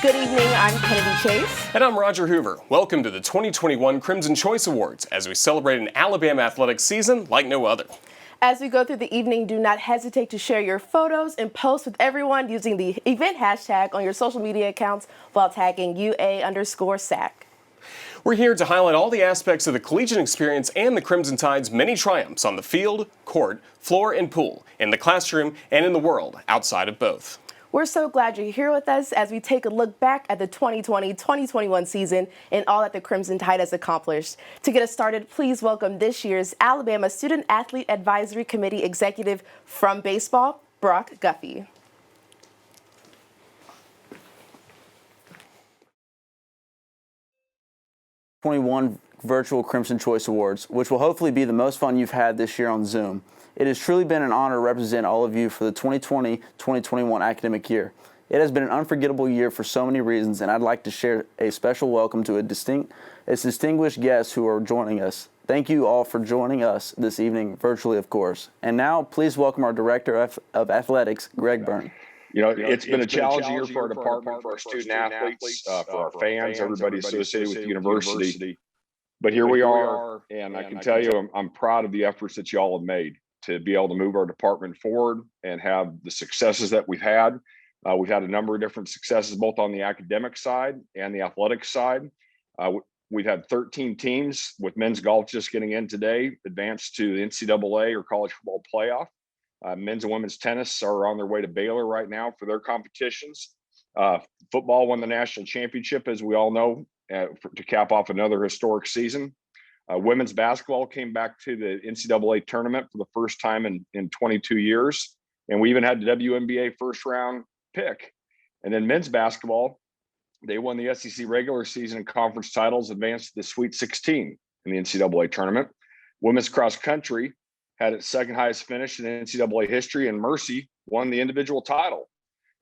Good evening, I'm Kennedy Chase. And I'm Roger Hoover. Welcome to the 2021 Crimson Choice Awards as we celebrate an Alabama athletics season like no other. As we go through the evening, do not hesitate to share your photos and post with everyone using the event hashtag on your social media accounts while tagging UA_SAC. We're here to highlight all the aspects of the collegiate experience and the Crimson Tide's many triumphs on the field, court, floor, and pool, in the classroom, and in the world outside of both. We're so glad you're here with us as we take a look back at the 2020-2021 season and all that the Crimson Tide has accomplished. To get us started, please welcome this year's Alabama Student Athlete Advisory Committee Executive from baseball, Brock Guffey. '21 Virtual Crimson Choice Awards, which will hopefully be the most fun you've had this year on Zoom. It has truly been an honor to represent all of you for the 2020-2021 academic year. It has been an unforgettable year for so many reasons, and I'd like to share a special welcome to its distinguished guests who are joining us. Thank you all for joining us this evening, virtually of course. And now, please welcome our Director of Athletics, Greg Byrne. You know, it's been a challenging year for our department, for our student athletes, for our fans, everybody associated with the university. But here we are, and I can tell you, I'm proud of the efforts that you all have made to be able to move our department forward and have the successes that we've had. We've had a number of different successes, both on the academic side and the athletic side. We've had 13 teams, with men's golf just getting in today, advanced to the NCAA or college football playoff. Men's and women's tennis are on their way to Baylor right now for their competitions. Football won the national championship, as we all know, to cap off another historic season. Women's basketball came back to the NCAA tournament for the first time in 22 years. And we even had the WNBA first round pick. And then men's basketball, they won the SEC regular season and conference titles, advanced to the Sweet 16 in the NCAA tournament. Women's cross country had its second highest finish in NCAA history, and Mercy won the individual title.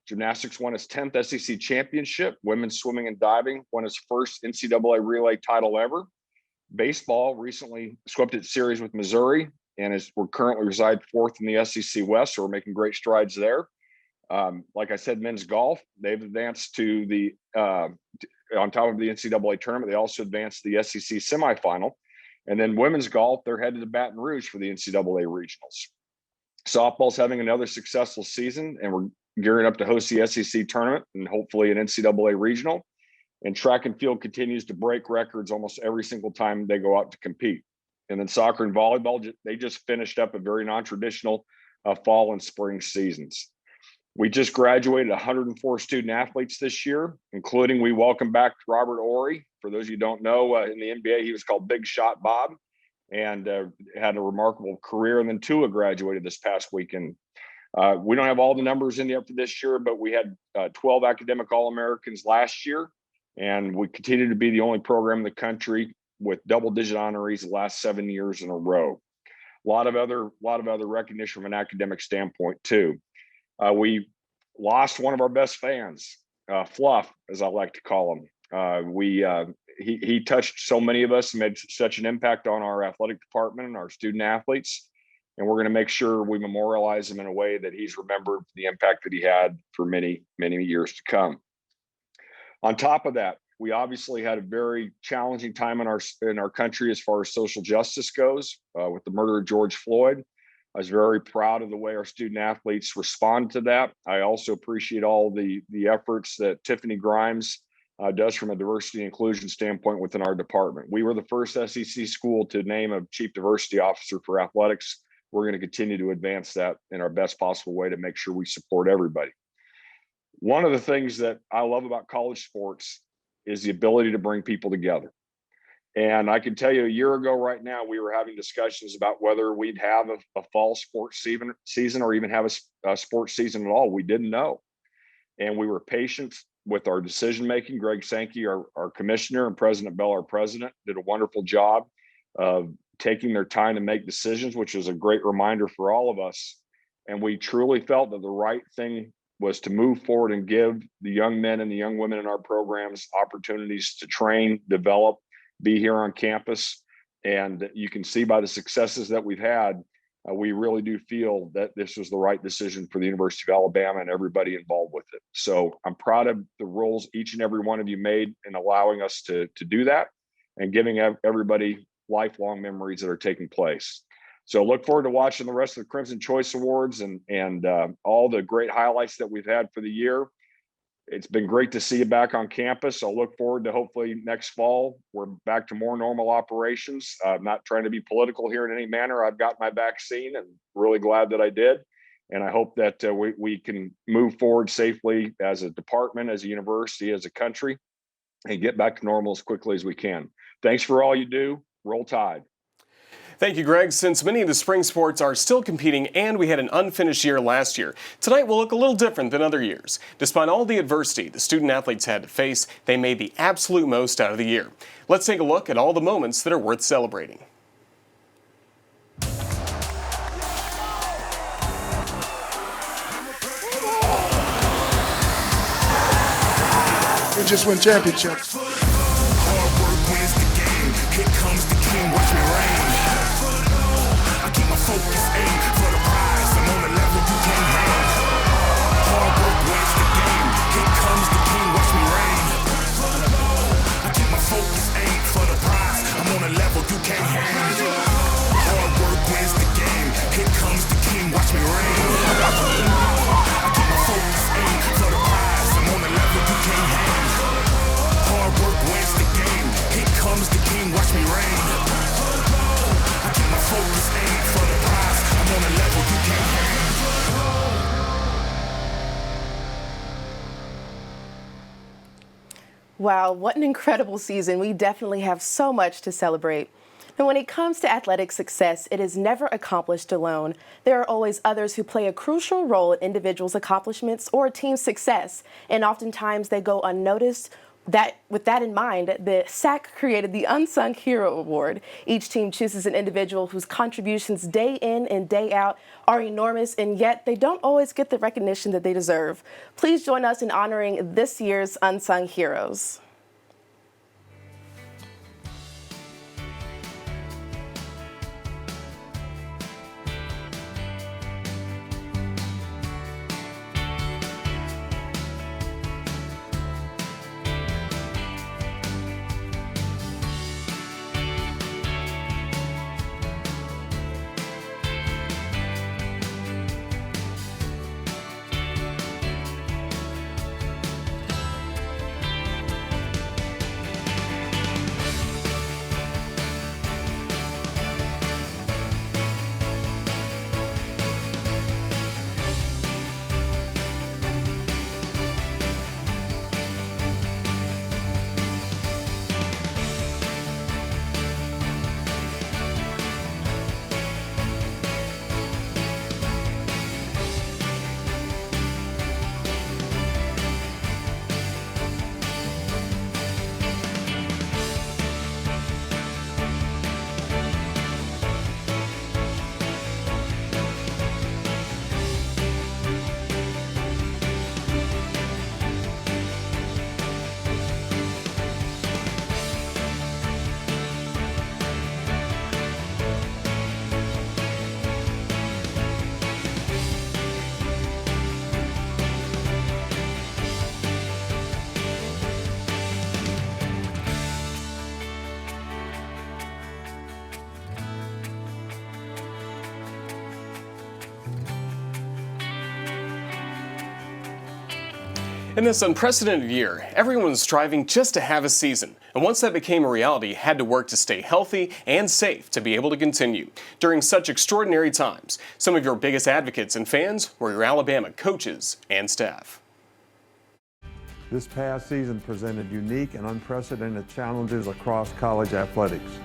Gymnastics won its 10th SEC championship. Women's swimming and diving won its first NCAA relay title ever. Baseball recently swept its series with Missouri and we're currently reside fourth in the SEC West, so we're making great strides there. Like I said, men's golf, they've advanced to the on top of the NCAA tournament. They also advanced to the SEC semifinal. And then women's golf, they're headed to Baton Rouge for the NCAA regionals. Softball's having another successful season, and we're gearing up to host the SEC tournament and hopefully an NCAA regional. And track and field continues to break records almost every single time they go out to compete. And then soccer and volleyball, they just finished up a very non-traditional fall and spring seasons. We just graduated 104 student athletes this year, including we welcome back Robert Ory. For those of you who don't know, in the NBA, he was called Big Shot Bob and had a remarkable career. And then Tua graduated this past weekend. We don't have all the numbers in yet for this year, but we had 12 academic All-Americans last year. And we continue to be the only program in the country with double-digit honorees the last 7 years in a row. A lot of other recognition from an academic standpoint too. We lost one of our best fans, Fluff, as I like to call him. He touched so many of us and made such an impact on our athletic department and our student athletes. And we're going to make sure we memorialize him in a way that he's remembered for the impact that he had for many, many years to come. On top of that, we obviously had a very challenging time in our country as far as social justice goes with the murder of George Floyd. I was very proud of the way our student athletes responded to that. I also appreciate all the efforts that Tiffany Grimes does from a diversity and inclusion standpoint within our department. We were the first SEC school to name a chief diversity officer for athletics. We're going to continue to advance that in our best possible way to make sure we support everybody. One of the things that I love about college sports is the ability to bring people together. And I can tell you a year ago right now, we were having discussions about whether we'd have a fall sports season or even have a sports season at all. We didn't know. And we were patient with our decision-making. Greg Sankey, our commissioner, and President Bell, our president, did a wonderful job of taking their time to make decisions, which is a great reminder for all of us. And we truly felt that the right thing was to move forward and give the young men and the young women in our programs opportunities to train, develop, be here on campus. And you can see by the successes that we've had, we really do feel that this was the right decision for the University of Alabama and everybody involved with it. So I'm proud of the roles each and every one of you made in allowing us to do that and giving everybody lifelong memories that are taking place. So look forward to watching the rest of the Crimson Choice Awards and all the great highlights that we've had for the year. It's been great to see you back on campus. I'll look forward to hopefully next fall, we're back to more normal operations. I'm not trying to be political here in any manner. I've got my vaccine and really glad that I did. And I hope that we can move forward safely as a department, as a university, as a country, and get back to normal as quickly as we can. Thanks for all you do. Roll Tide. Thank you, Greg. Since many of the spring sports are still competing and we had an unfinished year last year, tonight will look a little different than other years. Despite all the adversity the student athletes had to face, they made the absolute most out of the year. Let's take a look at all the moments that are worth celebrating. We just win championships. Hard work wins the game. Here comes the king, watch me reign. I keep my focus, aim for the prize. I'm on a level you can't hang. Hard work wins the game. Here comes the king, watch me reign. I keep my focus, aim for the prize. I'm on a level you can't hang. Hard work wins the game. Here comes the king, watch me reign. I keep my focus, aim for the prize. I'm on a level you can't hang. Hard work wins the game. Here comes the king, watch me reign. I keep my focus, aim for the prize. I'm on a level you can't hang. Wow, what an incredible season. We definitely have so much to celebrate. And when it comes to athletic success, it is never accomplished alone. There are always others who play a crucial role in individuals' accomplishments or a team's success, and oftentimes they go unnoticed. With that in mind, the SAC created the Unsung Hero Award. Each team chooses an individual whose contributions day in and day out are enormous, and yet they don't always get the recognition that they deserve. Please join us in honoring this year's Unsung Heroes. In this unprecedented year, everyone was striving just to have a season, and once that became a reality, had to work to stay healthy and safe to be able to continue. During such extraordinary times, some of your biggest advocates and fans were your Alabama coaches and staff. This past season presented unique and unprecedented challenges across college athletics.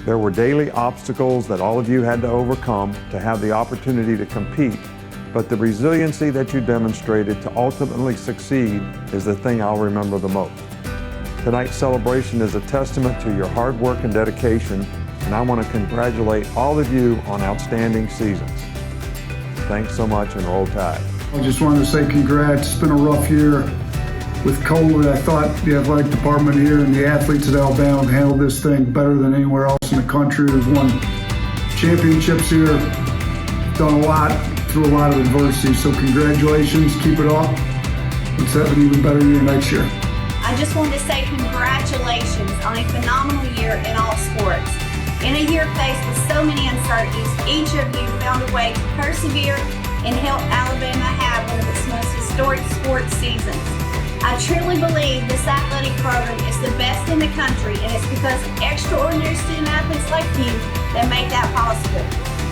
There were daily obstacles that all of you had to overcome to have the opportunity to compete, but the resiliency that you demonstrated to ultimately succeed is the thing I'll remember the most. Tonight's celebration is a testament to your hard work and dedication, and I want to congratulate all of you on outstanding seasons. Thanks so much, and Roll Tide. I just wanted to say congrats. It's been a rough year with COVID. I thought the athletic department here and the athletes at Alabama have handled this thing better than anywhere else in the country. There's one championships here. Done a lot through a lot of adversity, so congratulations, keep it up. Let's have an even better year next year. I just wanted to say congratulations on a phenomenal year in all sports. In a year faced with so many uncertainties, each of you found a way to persevere and help Alabama have one of its most historic sports seasons. I truly believe this athletic program is the best in the country, and it's because of extraordinary student athletes like you that make that possible.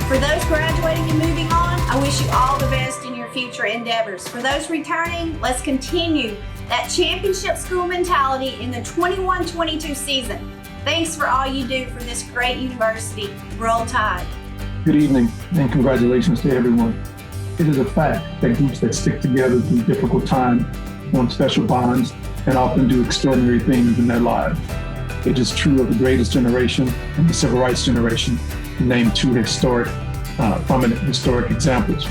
For those graduating and moving on, I wish you all the best in your future endeavors. For those returning, let's continue that championship school mentality in the 21-22 season. Thanks for all you do for this great university. Roll Tide. Good evening and congratulations to everyone. It is a fact that groups that stick together through difficult times form special bonds and often do extraordinary things in their lives. It is true of the greatest generation and the civil rights generation, to name two prominent historic examples.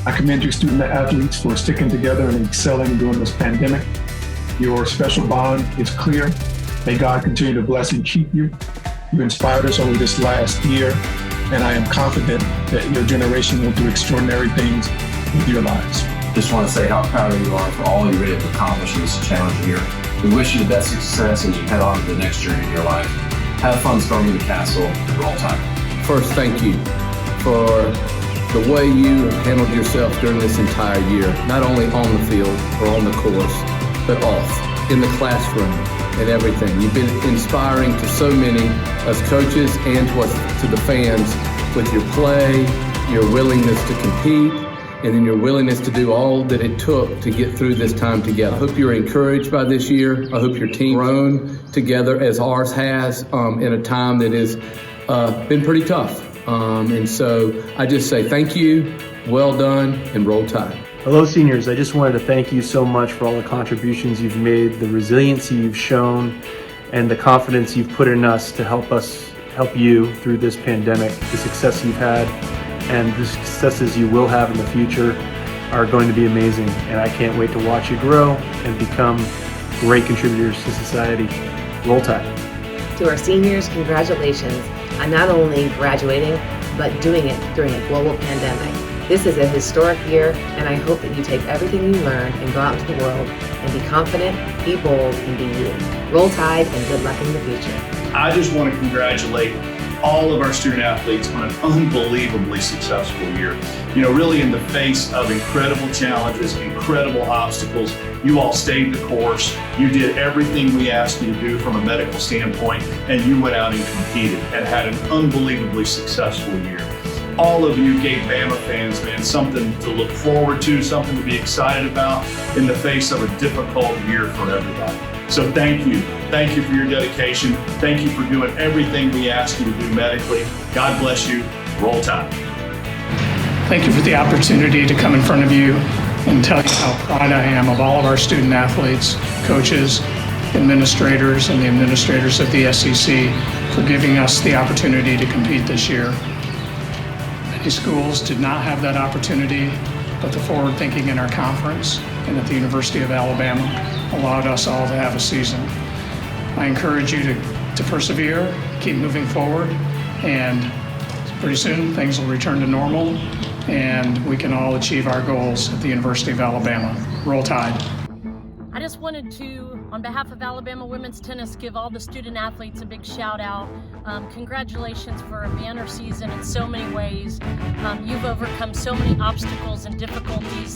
I commend you student athletes for sticking together and excelling during this pandemic. Your special bond is clear. May God continue to bless and keep you. You inspired us over this last year, and I am confident that your generation will do extraordinary things with your lives. Just want to say how proud of you are for all you're able to accomplish in this challenging year. We wish you the best success as you head on to the next journey in your life. Have fun storming the castle and Roll Tide. First, thank you for the way you handled yourself during this entire year, not only on the field or on the course, but off, in the classroom and everything. You've been inspiring to so many, us coaches and to the fans, with your play, your willingness to compete, and then your willingness to do all that it took to get through this time together. I hope you're encouraged by this year. I hope your team grown together as ours has in a time that has been pretty tough. And so I just say thank you, well done, and Roll Tide. Hello, seniors. I just wanted to thank you so much for all the contributions you've made, the resiliency you've shown, and the confidence you've put in us to help you through this pandemic. The success you've had and the successes you will have in the future are going to be amazing, and I can't wait to watch you grow and become great contributors to society. Roll Tide. To our seniors, congratulations on not only graduating, but doing it during a global pandemic. This is a historic year, and I hope that you take everything you learn and go out into the world and be confident, be bold, and be you. Roll Tide, and good luck in the future. I just want to congratulate all of our student athletes on an unbelievably successful year. You know, really in the face of incredible challenges, incredible obstacles, you all stayed the course. You did everything we asked you to do from a medical standpoint, and you went out and competed and had an unbelievably successful year. All of you gave Bama fans, man, something to look forward to, something to be excited about in the face of a difficult year for everybody. So thank you. Thank you for your dedication. Thank you for doing everything we asked you to do medically. God bless you. Roll Tide. Thank you for the opportunity to come in front of you and tell you how proud I am of all of our student athletes, coaches, administrators, and the administrators of the SEC for giving us the opportunity to compete this year. Many schools did not have that opportunity, but the forward thinking in our conference and at the University of Alabama allowed us all to have a season. I encourage you to persevere, keep moving forward, and pretty soon things will return to normal and we can all achieve our goals at the University of Alabama. Roll Tide. I just wanted to, on behalf of Alabama women's tennis, give all the student athletes a big shout out. Congratulations for a banner season in so many ways. You've overcome so many obstacles and difficulties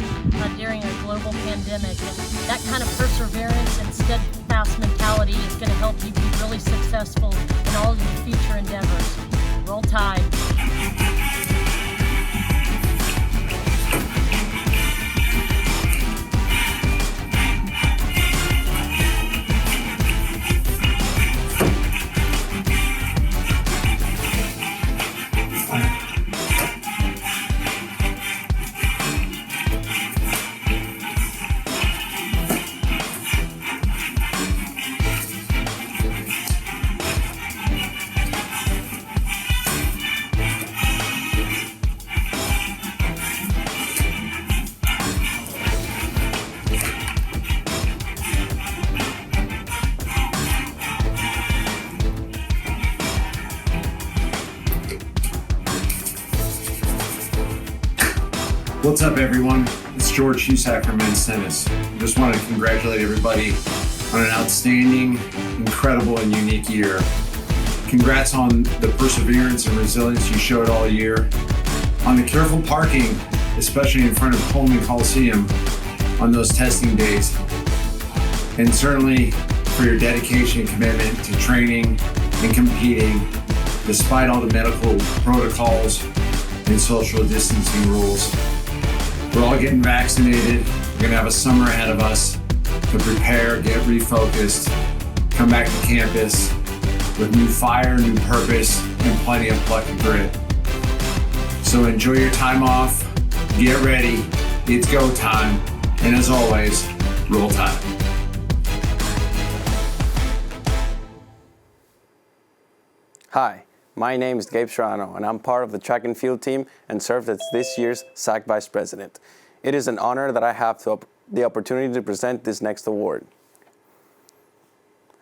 during a global pandemic. And that kind of perseverance and steadfast mentality is going to help you be really successful in all of your future endeavors. Roll Tide. What's up, everyone? It's George Husak from men's tennis. I just want to congratulate everybody on an outstanding, incredible, and unique year. Congrats on the perseverance and resilience you showed all year, on the careful parking, especially in front of Coleman Coliseum on those testing days, and certainly for your dedication and commitment to training and competing despite all the medical protocols and social distancing rules. We're all getting vaccinated. We're gonna have a summer ahead of us to prepare, get refocused, come back to campus with new fire, new purpose, and plenty of pluck and grit. So enjoy your time off, get ready, it's go time, and as always, roll tide. Hi, my name is Gabe Serrano, and I'm part of the track and field team and served as this year's SAC Vice President. It is an honor that I have the opportunity to present this next award.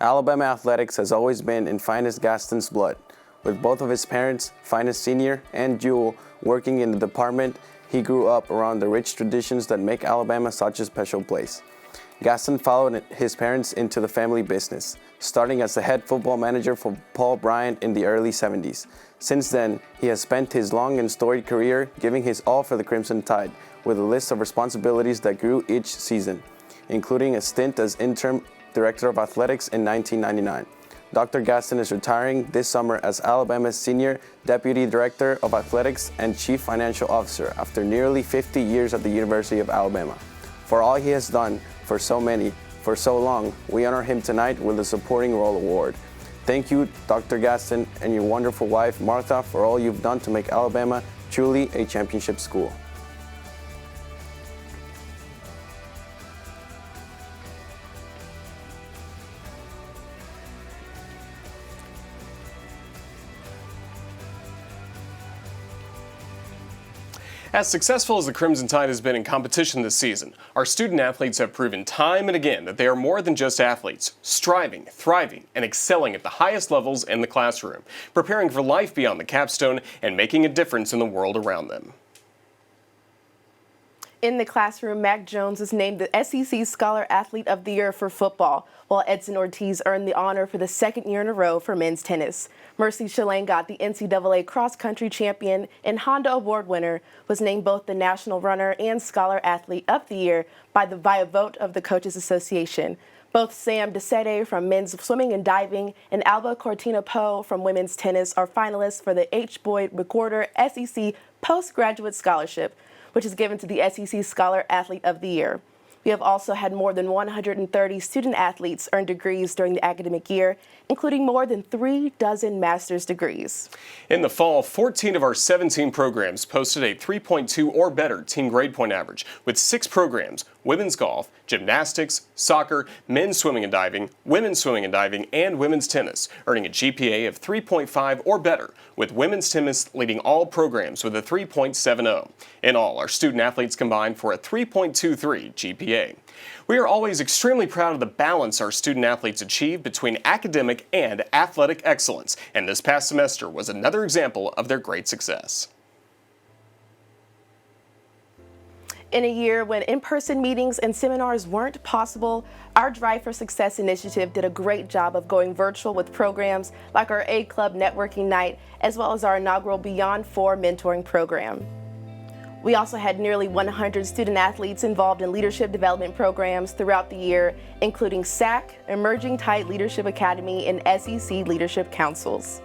Alabama athletics has always been in Finest Gaston's blood. With both of his parents, Finest Sr. and Jewel, working in the department, he grew up around the rich traditions that make Alabama such a special place. Gaston followed his parents into the family business, starting as the head football manager for Paul Bryant in the early 70s. Since then, he has spent his long and storied career giving his all for the Crimson Tide, with a list of responsibilities that grew each season, including a stint as interim director of athletics in 1999. Dr. Gaston is retiring this summer as Alabama's Senior Deputy Director of Athletics and Chief Financial Officer after nearly 50 years at the University of Alabama. For all he has done for so long, we honor him tonight with the Supporting Role Award. Thank you, Dr. Gaston, and your wonderful wife, Martha, for all you've done to make Alabama truly a championship school. As successful as the Crimson Tide has been in competition this season, our student athletes have proven time and again that they are more than just athletes, striving, thriving, and excelling at the highest levels in the classroom, preparing for life beyond the capstone and making a difference in the world around them. In the classroom, Mac Jones was named the SEC Scholar Athlete of the Year for football, while Edson Ortiz earned the honor for the second year in a row for men's tennis. Mercy Shalane got the NCAA cross-country champion, and Honda Award winner was named both the National Runner and Scholar Athlete of the Year by a vote of the Coaches Association. Both Sam DeSede from men's swimming and diving and Alba Cortina-Poe from women's tennis are finalists for the H. Boyd McWhorter SEC Postgraduate Scholarship, which is given to the SEC Scholar Athlete of the Year. We have also had more than 130 student athletes earn degrees during the academic year, including more than 36 master's degrees. In the fall, 14 of our 17 programs posted a 3.2 or better team grade point average, with 6 programs: women's golf, gymnastics, soccer, men's swimming and diving, women's swimming and diving, and women's tennis, earning a GPA of 3.5 or better, with women's tennis leading all programs with a 3.70. In all, our student athletes combined for a 3.23 GPA. We are always extremely proud of the balance our student athletes achieve between academic and athletic excellence, and this past semester was another example of their great success. In a year when in-person meetings and seminars weren't possible, our Drive for Success initiative did a great job of going virtual with programs like our A Club Networking Night, as well as our inaugural Beyond 4 mentoring program. We also had nearly 100 student athletes involved in leadership development programs throughout the year, including SAC, Emerging Tide Leadership Academy, and SEC Leadership Councils.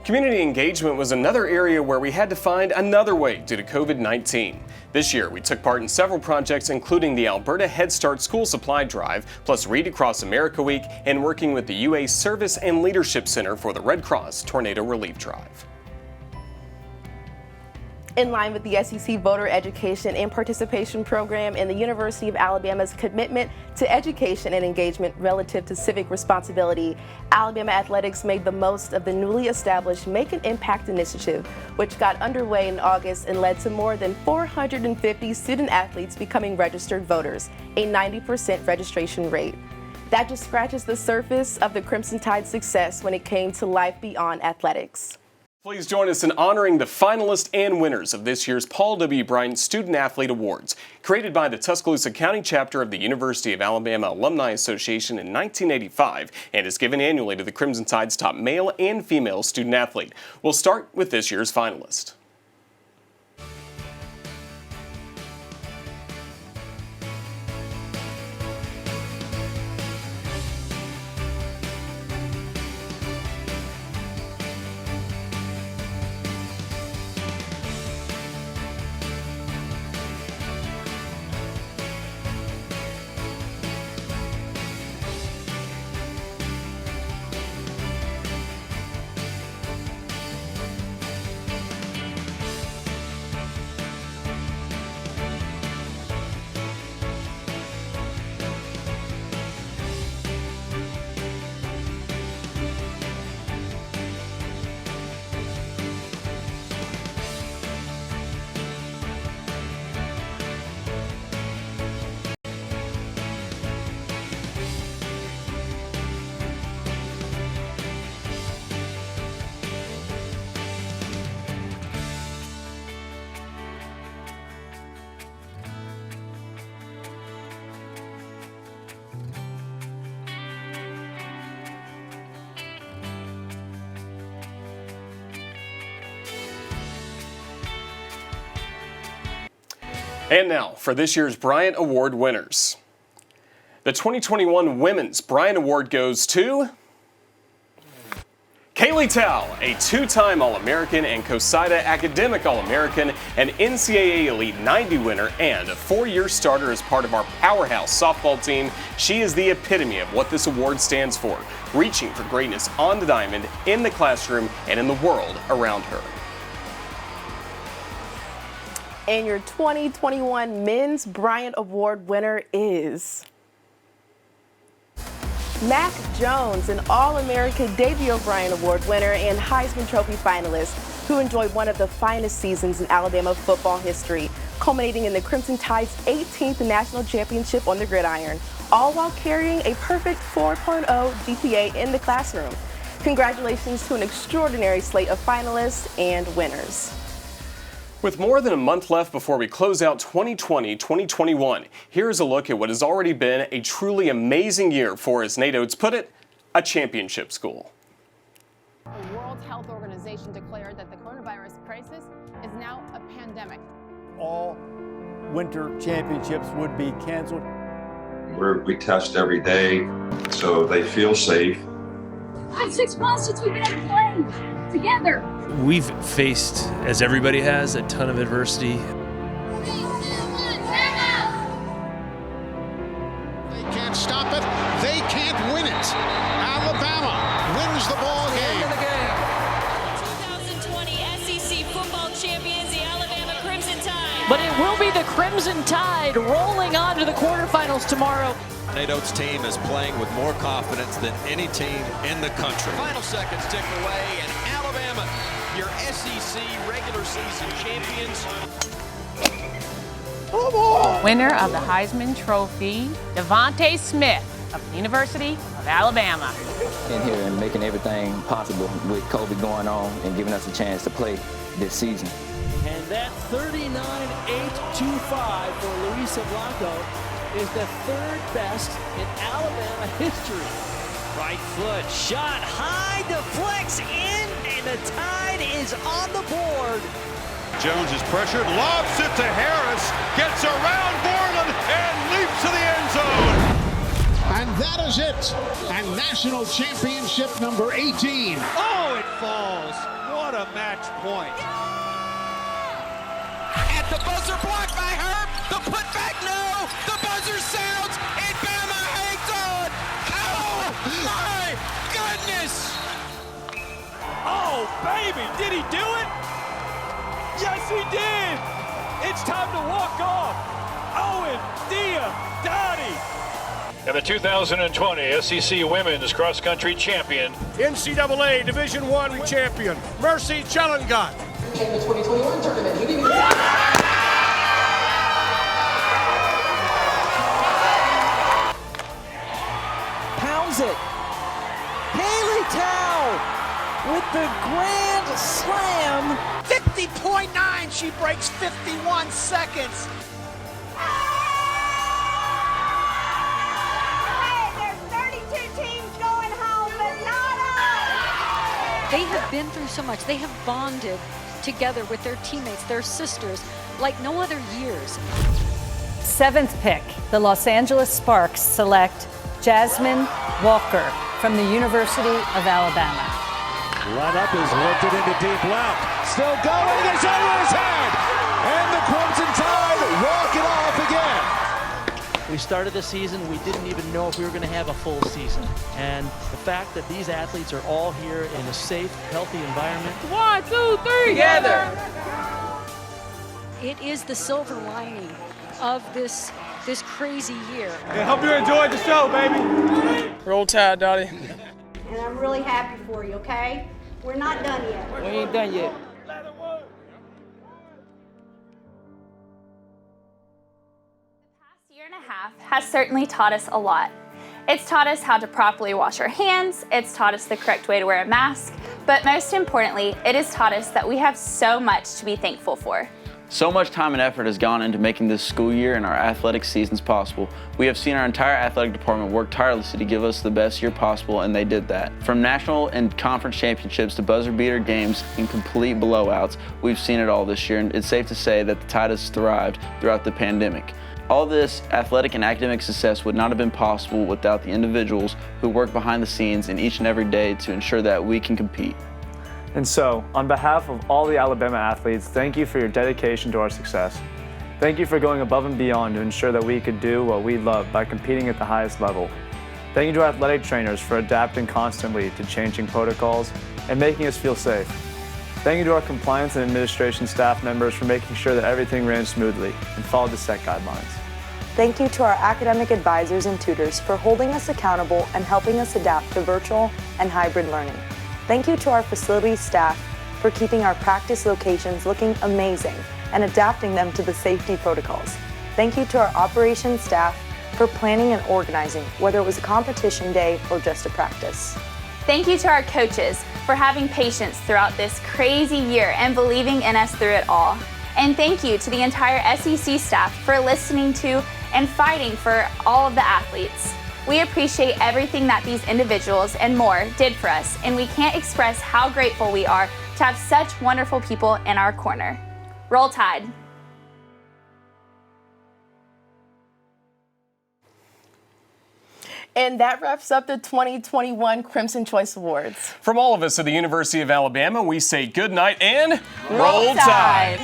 Community engagement was another area where we had to find another way due to COVID-19. This year, we took part in several projects, including the Alberta Head Start School Supply Drive, plus Read Across America Week, and working with the UA Service and Leadership Center for the Red Cross Tornado Relief Drive. In line with the SEC Voter Education and Participation Program and the University of Alabama's commitment to education and engagement relative to civic responsibility, Alabama Athletics made the most of the newly established Make an Impact initiative, which got underway in August and led to more than 450 student athletes becoming registered voters, a 90% registration rate. That just scratches the surface of the Crimson Tide's success when it came to life beyond athletics. Please join us in honoring the finalists and winners of this year's Paul W. Bryant Student Athlete Awards, created by the Tuscaloosa County chapter of the University of Alabama Alumni Association in 1985 and is given annually to the Crimson Tide's top male and female student athlete. We'll start with this year's finalist. And now for this year's Bryant Award winners. The 2021 Women's Bryant Award goes to Kaylee Tao, a two-time All-American and COSIDA Academic All-American, an NCAA Elite 90 winner, and a 4-year starter as part of our powerhouse softball team. She is the epitome of what this award stands for, reaching for greatness on the diamond, in the classroom, and in the world around her. And your 2021 Men's Bryant Award winner is Mac Jones, an All-American debut Bryant Award winner and Heisman Trophy finalist who enjoyed one of the finest seasons in Alabama football history, culminating in the Crimson Tide's 18th national championship on the gridiron, all while carrying a perfect 4.0 GPA in the classroom. Congratulations to an extraordinary slate of finalists and winners. With more than a month left before we close out 2020-2021, here's a look at what has already been a truly amazing year for, as Nate Oates put it, a championship school. The World Health Organization declared that the coronavirus crisis is now a pandemic. All winter championships would be canceled. We test every day, so they feel safe. 6 months since we've been able to play together. We've faced, as everybody has, a ton of adversity. They can't stop it. They can't win it. Alabama wins the ball game. 2020 SEC football champions, the Alabama Crimson Tide. But it will be the Crimson Tide rolling on to the quarterfinals tomorrow. Nate Oates' team is playing with more confidence than any team in the country. Final seconds tick away, and Alabama, your SEC regular season champions. Winner of the Heisman Trophy, Devontae Smith of the University of Alabama. In here and making everything possible with COVID going on and giving us a chance to play this season. And that 39.825 for Luisa Blanco is the third best in Alabama history. Right foot shot high, deflects in, and the Tide is on the board. Jones is pressured, lobs it to Harris, gets around Borland, and leaps to the end zone. And that is it. And national championship number 18. Oh, it falls. What a match point. At the buzzer blocked by Herb. The putback, no. The buzzer sounds, and Bama hangs on. Oh, my goodness. Oh, baby, did he do it? Yes, he did. It's time to walk off. Owen Diodati. And the 2020 SEC Women's Cross Country Champion, NCAA Division I champion, Mercy Challengat. In the 2021 tournament, pounds it. Kaylee Tao with the grand slam. 50.9, she breaks 51 seconds. They have been through so much. They have bonded together with their teammates, their sisters, like no other years. 7th pick, the Los Angeles Sparks select Jasmine Walker from the University of Alabama. Run up is lifted into deep left. Still going, it's over his head. And the Crimson Tide walk it off again. We started the season, we didn't even know if we were going to have a full season. And the fact that these athletes are all here in a safe, healthy environment. 1, 2, 3, together. It is the silver lining of this crazy year. I hope you enjoyed the show, baby. Roll Tide, Dottie. And I'm really happy for you, okay? We're not done yet. We ain't done yet. Year and a half has certainly taught us a lot. It's taught us how to properly wash our hands, it's taught us the correct way to wear a mask, but most importantly, it has taught us that we have so much to be thankful for. So much time and effort has gone into making this school year and our athletic seasons possible. We have seen our entire athletic department work tirelessly to give us the best year possible, and they did that. From national and conference championships to buzzer beater games and complete blowouts, we've seen it all this year, and it's safe to say that the Tide has thrived throughout the pandemic. All this athletic and academic success would not have been possible without the individuals who work behind the scenes and each and every day to ensure that we can compete. And so, on behalf of all the Alabama athletes, thank you for your dedication to our success. Thank you for going above and beyond to ensure that we could do what we love by competing at the highest level. Thank you to our athletic trainers for adapting constantly to changing protocols and making us feel safe. Thank you to our compliance and administration staff members for making sure that everything ran smoothly and followed the set guidelines. Thank you to our academic advisors and tutors for holding us accountable and helping us adapt to virtual and hybrid learning. Thank you to our facilities staff for keeping our practice locations looking amazing and adapting them to the safety protocols. Thank you to our operations staff for planning and organizing, whether it was a competition day or just a practice. Thank you to our coaches for having patience throughout this crazy year and believing in us through it all. And thank you to the entire SEC staff for listening to and fighting for all of the athletes. We appreciate everything that these individuals and more did for us, and we can't express how grateful we are to have such wonderful people in our corner. Roll Tide. And that wraps up the 2021 Crimson Choice Awards. From all of us at the University of Alabama, we say good night and Roll Tide.